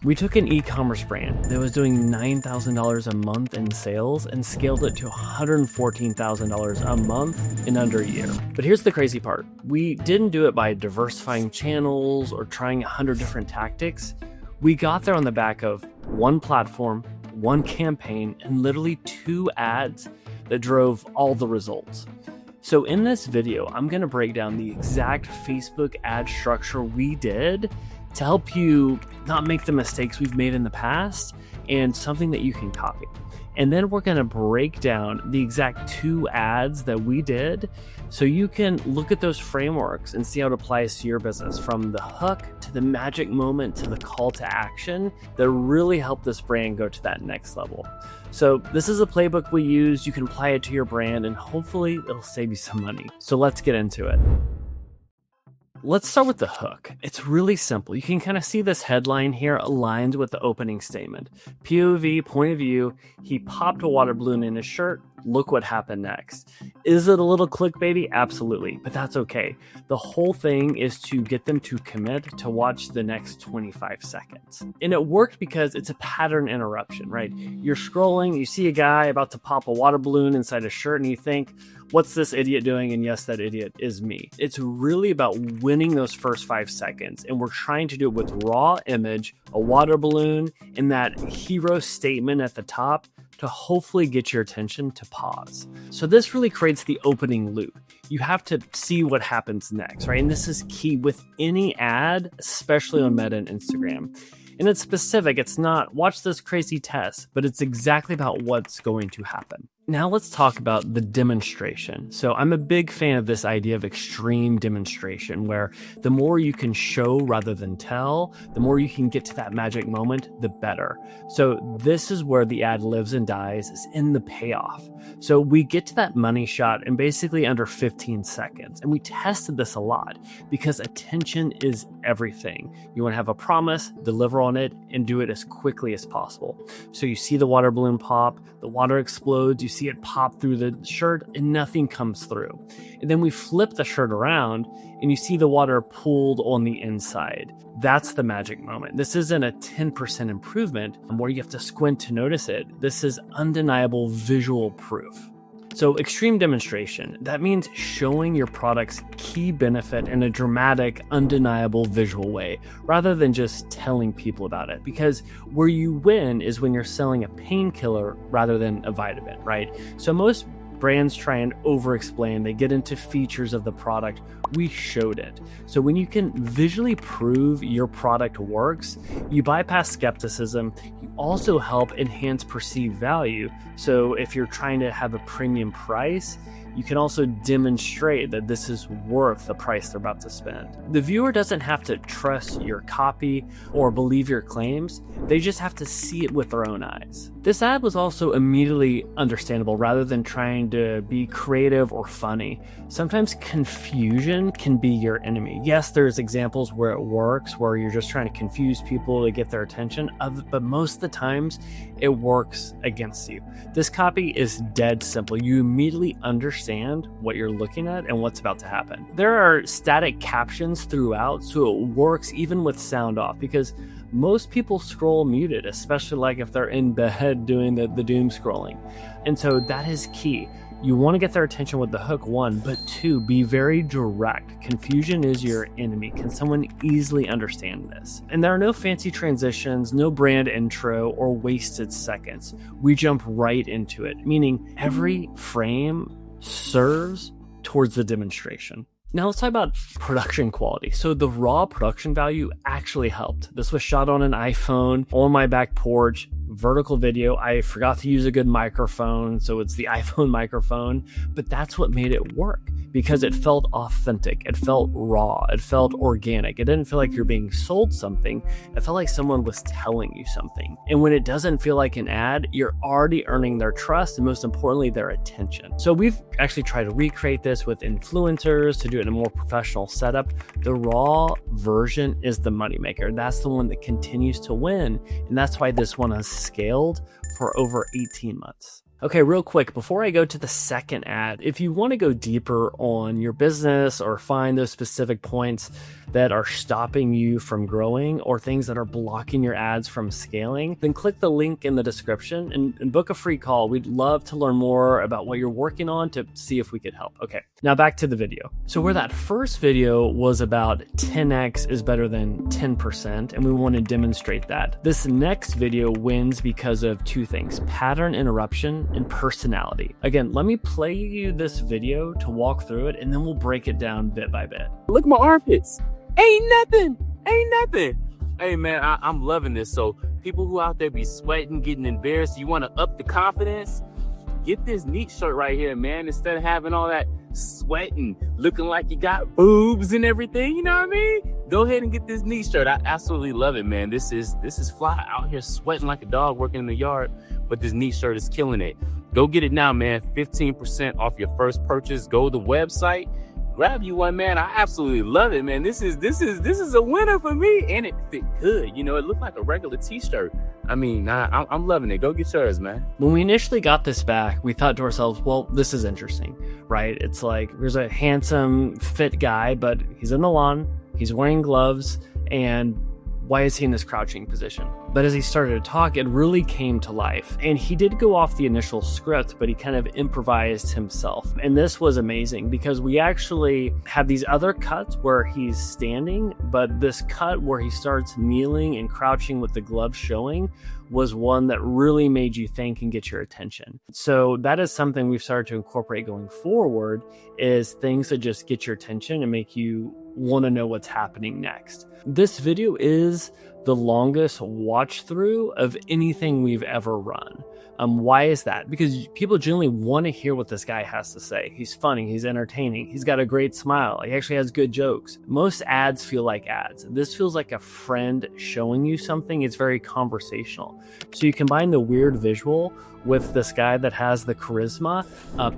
We took an e-commerce brand that was doing $9,000 a month in sales and scaled it to $114,000 a month in under a year. But here's the crazy part. We didn't do it by diversifying channels or trying 100 different tactics. We got there on the back of one platform, one campaign, and literally 2 ads that drove all the results. So in this video, I'm going to break down the exact Facebook ad structure we did to help you not make the mistakes we've made in the past and something that you can copy. And then we're going to break down the exact 2 ads that we did so you can look at those frameworks and see how it applies to your business, from the hook to the magic moment to the call to action that really help this brand go to that next level. So this is a playbook we use. You can apply it to your brand and hopefully it'll save you some money. So let's get into it. Let's start with the hook. It's really simple. You can kind of see this headline here aligned with the opening statement. POV, point of view, he popped a water balloon in his shirt. Look what happened next. Is it a little clickbaity? Absolutely, but that's okay. The whole thing is to get them to commit to watch the next 25 seconds. And it worked because it's a pattern interruption, right? You're scrolling, you see a guy about to pop a water balloon inside a shirt and you think, what's this idiot doing? And yes, that idiot is me. It's really about winning those first 5 seconds. And we're trying to do it with raw image, a water balloon, and that hero statement at the top to hopefully get your attention to pause. So this really creates the opening loop. You have to see what happens next, right? And this is key with any ad, especially on Meta and Instagram. And it's specific. It's not watch this crazy test, but it's exactly about what's going to happen. Now let's talk about the demonstration. So I'm a big fan of this idea of extreme demonstration, where the more you can show rather than tell, the more you can get to that magic moment, the better. So this is where the ad lives and dies, is in the payoff. So we get to that money shot in basically under 15 seconds. And we tested this a lot because attention is everything. You want to have a promise, deliver on it, and do it as quickly as possible. So you see the water balloon pop, the water explodes, you see it pop through the shirt and nothing comes through. And then we flip the shirt around and you see the water pooled on the inside. That's the magic moment. This isn't a 10% improvement where you have to squint to notice it. This is undeniable visual proof. So extreme demonstration, that means showing your product's key benefit in a dramatic, undeniable visual way, rather than just telling people about it. Because where you win is when you're selling a painkiller rather than a vitamin, right? So most brands try and over-explain. They get into features of the product. We showed it. So when you can visually prove your product works, you bypass skepticism. You also help enhance perceived value. So if you're trying to have a premium price, you can also demonstrate that this is worth the price they're about to spend. The viewer doesn't have to trust your copy or believe your claims. They just have to see it with their own eyes. This ad was also immediately understandable rather than trying to be creative or funny. Sometimes confusion can be your enemy. Yes, there's examples where it works, where you're just trying to confuse people to get their attention, but most of the times it works against you. This copy is dead simple. You immediately understand what you're looking at and what's about to happen. There are static captions throughout, so it works even with sound off, because most people scroll muted, especially like if they're in bed doing the doom scrolling. And so that is key. You want to get their attention with the hook, 1, but 2, be very direct. Confusion is your enemy. Can someone easily understand this? And there are no fancy transitions, no brand intro, or wasted seconds. We jump right into it, meaning every frame serves towards the demonstration. Now let's talk about production quality. So the raw production value actually helped. This was shot on an iPhone on my back porch, vertical video. I forgot to use a good microphone, so it's the iPhone microphone, but that's what made it work because it felt authentic. It felt raw. It felt organic. It didn't feel like you're being sold something. It felt like someone was telling you something. And when it doesn't feel like an ad, you're already earning their trust and most importantly, their attention. So we've actually tried to recreate this with influencers to do it in a more professional setup. The raw version is the moneymaker. That's the one that continues to win. And that's why this one has scaled for over 18 months. Okay, real quick, before I go to the second ad, if you want to go deeper on your business or find those specific points that are stopping you from growing or things that are blocking your ads from scaling, then click the link in the description and book a free call. We'd love to learn more about what you're working on to see if we could help. Okay, now back to the video. So where that first video was about 10x is better than 10%, and we want to demonstrate that. This next video wins because of two things: pattern interruption and personality. Again, let me play you this video to walk through it, and then we'll break it down bit by bit. Look at my armpits. Ain't nothing. Hey man, I'm loving this. So people who out there be sweating, getting embarrassed, you want to up the confidence? Get this neat shirt right here, man. Instead of having all that sweating, looking like you got boobs and everything, you know what I mean? Go ahead and get this neat shirt. I absolutely love it, man. This is fly. Out here sweating like a dog working in the yard, but this neat shirt is killing it. Go get it now, man. 15% off your first purchase. Go to the website, grab you one, man. I absolutely love it, man. This is a winner for me, and it fit good. You know, it looked like a regular t-shirt. I mean, I'm loving it. Go get yours, man. When we initially got this back, we thought to ourselves, well, this is interesting, right? It's like there's a handsome, fit guy, but he's in the lawn, he's wearing gloves, and why is he in this crouching position? But as he started to talk, it really came to life. And he did go off the initial script, but he kind of improvised himself. And this was amazing because we actually have these other cuts where he's standing, but this cut where he starts kneeling and crouching with the gloves showing was one that really made you think and get your attention. So that is something we've started to incorporate going forward, is things that just get your attention and make you want to know what's happening next. This video is the longest watch through of anything we've ever run. Why is that? Because people generally want to hear what this guy has to say. He's funny, he's entertaining, he's got a great smile, he actually has good jokes. Most ads feel like ads. This feels like a friend showing you something. It's very conversational. So you combine the weird visual with this guy that has the charisma,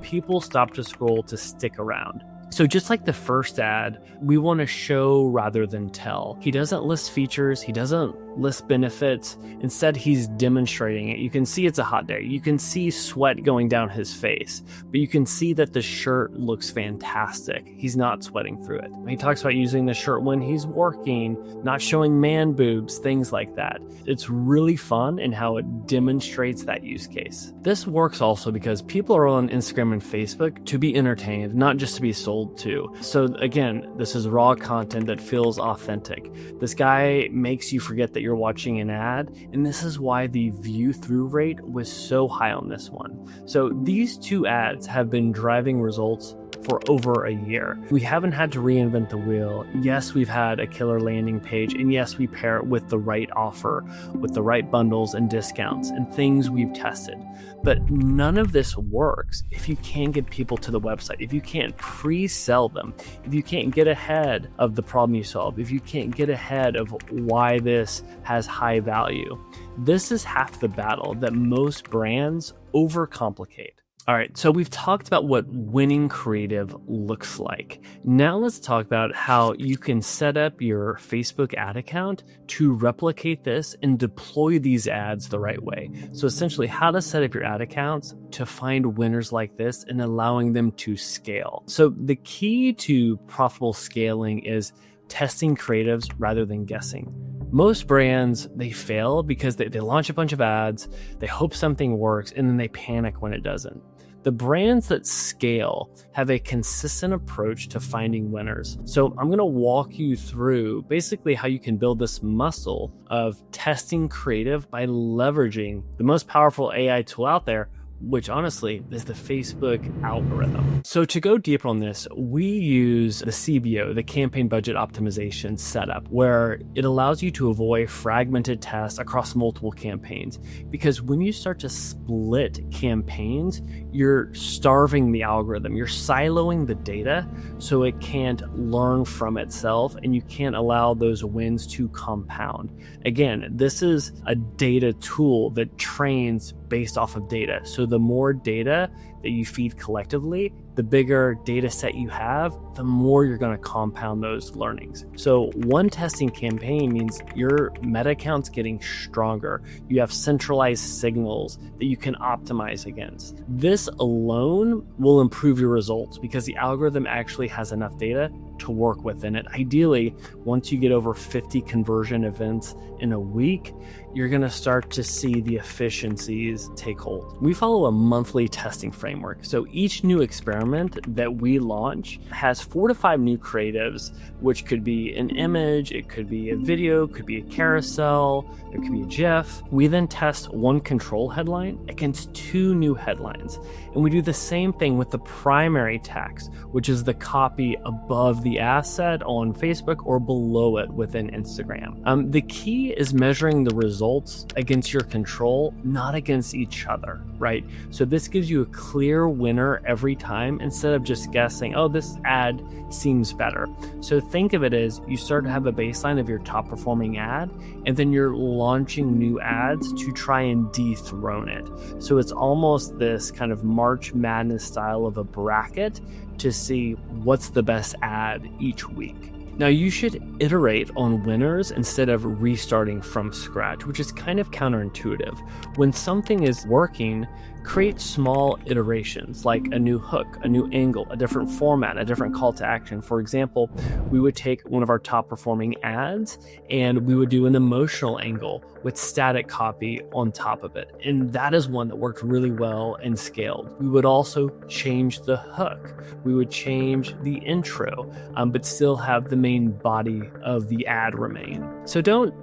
people stop to scroll to stick around. So just like the first ad, we want to show rather than tell. He doesn't list features, he doesn't list benefits. Instead, he's demonstrating it. You can see it's a hot day. You can see sweat going down his face, but you can see that the shirt looks fantastic. He's not sweating through it. He talks about using the shirt when he's working, not showing man boobs, things like that. It's really fun in how it demonstrates that use case. This works also because people are on Instagram and Facebook to be entertained, not just to be sold to. So again, this is raw content that feels authentic. This guy makes you forget that you're watching an ad, and this is why the view through rate was so high on this one. So these two ads have been driving results for over a year. We haven't had to reinvent the wheel. Yes, we've had a killer landing page, and yes, we pair it with the right offer, with the right bundles and discounts and things we've tested. But none of this works if you can't get people to the website, if you can't pre-sell them, if you can't get ahead of the problem you solve, if you can't get ahead of why this has high value. This is half the battle that most brands overcomplicate. All right, so we've talked about what winning creative looks like. Now let's talk about how you can set up your Facebook ad account to replicate this and deploy these ads the right way. So essentially, how to set up your ad accounts to find winners like this and allowing them to scale. So the key to profitable scaling is testing creatives rather than guessing. Most brands, they fail because they launch a bunch of ads, they hope something works, and then they panic when it doesn't. The brands that scale have a consistent approach to finding winners. So I'm going to walk you through basically how you can build this muscle of testing creative by leveraging the most powerful AI tool out there, which honestly is the Facebook algorithm. So to go deeper on this, we use the CBO, the campaign budget optimization setup, where it allows you to avoid fragmented tests across multiple campaigns. Because when you start to split campaigns, you're starving the algorithm, you're siloing the data so it can't learn from itself, and you can't allow those wins to compound. Again, this is a data tool that trains based off of data. So the more data that you feed collectively, the bigger data set you have, the more you're going to compound those learnings. So one testing campaign means your meta account's getting stronger. You have centralized signals that you can optimize against. This alone will improve your results because the algorithm actually has enough data to work within it. Ideally, once you get over 50 conversion events in a week, you're going to start to see the efficiencies take hold. We follow a monthly testing framework. So each new experiment that we launch has 4 to 5 new creatives, which could be an image, it could be a video, it could be a carousel, it could be a GIF. We then test one control headline against 2 new headlines. And we do the same thing with the primary text, which is the copy above the asset on Facebook or below it within Instagram. The key is measuring the results against your control, not against each other, right? So this gives you a clear winner every time instead of just guessing, oh, this ad seems better. So think of it as you start to have a baseline of your top performing ad, and then you're launching new ads to try and dethrone it. So it's almost this kind of March Madness style of a bracket to see what's the best ad each week. Now, you should iterate on winners instead of restarting from scratch, which is kind of counterintuitive. When something is working, create small iterations like a new hook, a new angle, a different format, a different call to action. For example, we would take one of our top performing ads and we would do an emotional angle with static copy on top of it. And that is one that worked really well and scaled. We would also change the hook. We would change the intro, but still have the main body of the ad remain. So don't,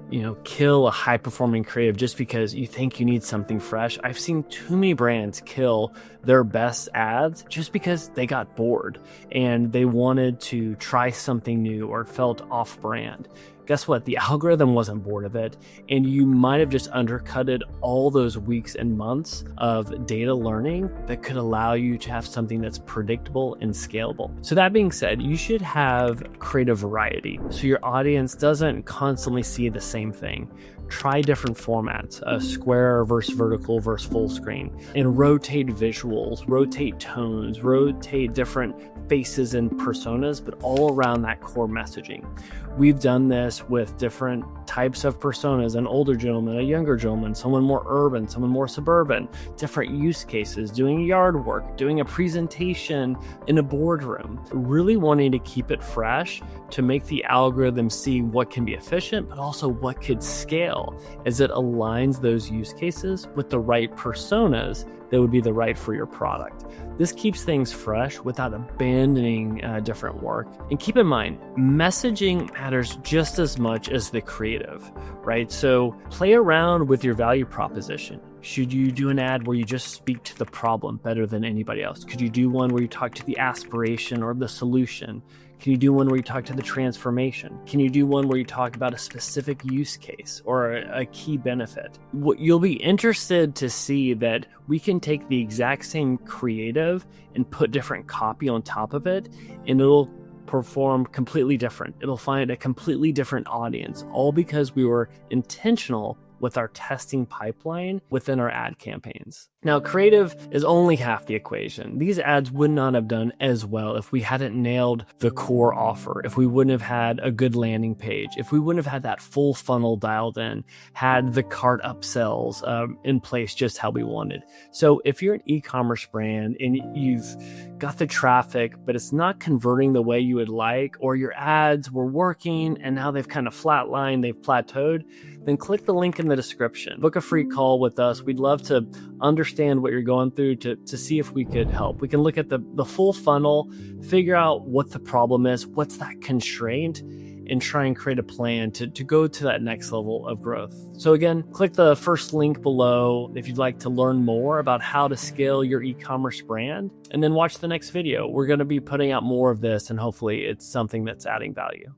kill a high performing creative just because you think you need something fresh. I've seen too many brands kill their best ads just because they got bored and they wanted to try something new or felt off brand. Guess what? The algorithm wasn't bored of it, and you might have just undercutted all those weeks and months of data learning that could allow you to have something that's predictable and scalable. So that being said, you should have creative variety so your audience doesn't constantly see the same thing. Try different formats, square versus vertical versus full screen, and rotate visuals, rotate tones, rotate different faces and personas, but all around that core messaging. We've done this with different types of personas, an older gentleman, a younger gentleman, someone more urban, someone more suburban, different use cases, doing yard work, doing a presentation in a boardroom, really wanting to keep it fresh to make the algorithm see what can be efficient, but also what could scale as it aligns those use cases with the right personas that would be the right for your product. This keeps things fresh without abandoning different work. And keep in mind, messaging matters just as much as the creative, right? So play around with your value proposition. Should you do an ad where you just speak to the problem better than anybody else? Could you do one where you talk to the aspiration or the solution? Can you do one where you talk to the transformation? Can you do one where you talk about a specific use case or a key benefit? You'll be interested to see that we can take the exact same creative and put different copy on top of it, and it'll perform completely different. It'll find a completely different audience, all because we were intentional with our testing pipeline within our ad campaigns. Now, creative is only half the equation. These ads would not have done as well if we hadn't nailed the core offer, if we wouldn't have had a good landing page, if we wouldn't have had that full funnel dialed in, had the cart upsells in place just how we wanted. So if you're an e-commerce brand and you've got the traffic, but it's not converting the way you would like, or your ads were working and now they've kind of flatlined, they've plateaued, then click the link in the description. Book a free call with us. We'd love to understand what you're going through to see if we could help. We can look at the full funnel, figure out what the problem is, what's that constraint, and try and create a plan to go to that next level of growth. So again, click the first link below if you'd like to learn more about how to scale your e-commerce brand, and then watch the next video. We're going to be putting out more of this, and hopefully it's something that's adding value.